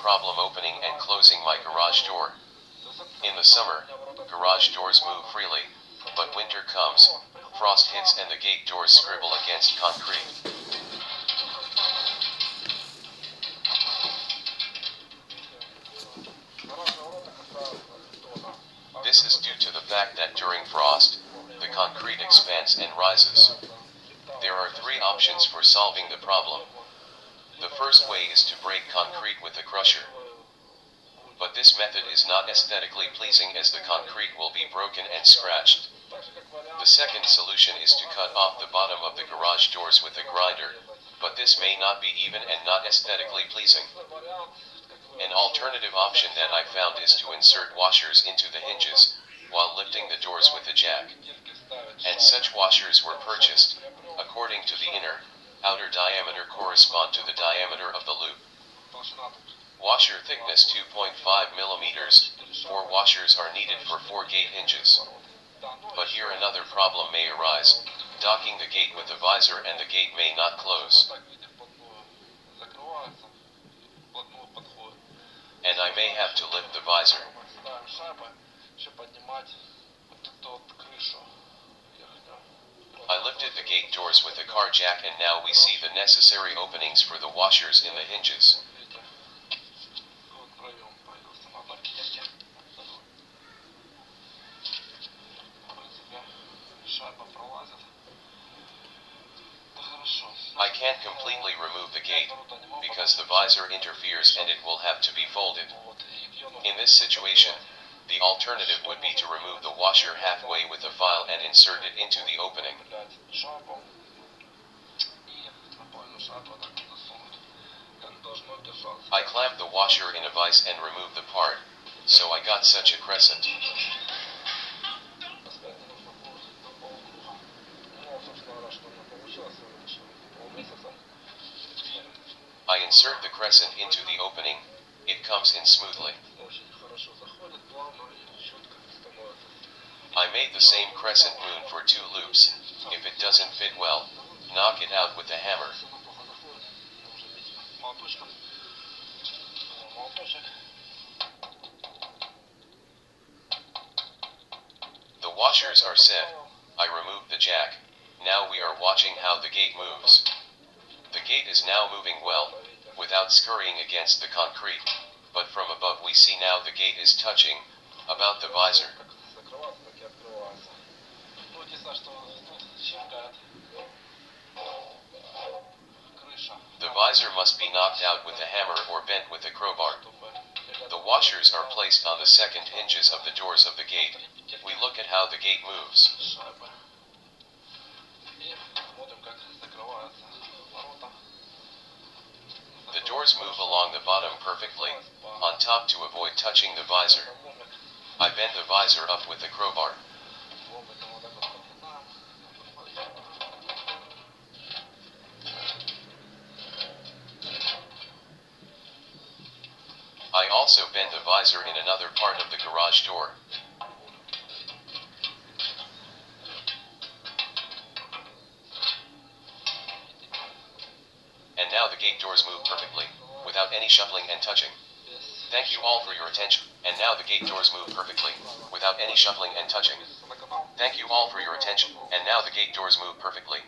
problem opening and closing my garage door. In the summer, garage doors move freely, but winter comes, frost hits and the gate doors scribble against concrete. This is due to the fact that during frost, the concrete expands and rises. There are three options for solving the problem. The first way is to break concrete with a crusher. But this method is not aesthetically pleasing as the concrete will be broken and scratched. The second solution is to cut off the bottom of the garage doors with a grinder, but this may not be even and not aesthetically pleasing. An alternative option that I found is to insert washers into the hinges, while lifting the doors with a jack. And such washers were purchased, according to the inner, outer diameter correspond to the diameter of the loop. Washer thickness 2.5 millimeters, 4 washers are needed for 4 gate hinges. But here another problem may arise, docking the gate with a visor and the gate may not close. And I may have to lift the visor. I lifted the gate doors with a car jack and now we see the necessary openings for the washers in the hinges. I can't completely remove the gate, because the visor interferes and it will have to be folded. In this situation, the alternative would be to remove the washer halfway with a file and insert it into the opening. I clamped the washer in a vise and removed the part, so I got such a crescent. I insert the crescent into the opening, it comes in smoothly. I made the same crescent moon for 2 loops. If it doesn't fit well, knock it out with a hammer. The washers are set. I removed the jack. Now we are watching how the gate moves. The gate is now moving well, without scurrying against the concrete, but from above we see now the gate is touching, about the visor. The visor must be knocked out with a hammer or bent with a crowbar. The washers are placed on the second hinges of the doors of the gate. We look at how the gate moves. The doors move along the bottom perfectly, on top to avoid touching the visor. I bend the visor up with a crowbar. I also bend the visor in another part of the garage door. And now the gate doors move perfectly, without any shuffling and touching. Thank you all for your attention. And now the gate doors move perfectly, without any shuffling and touching. Thank you all for your attention. And now the gate doors move perfectly,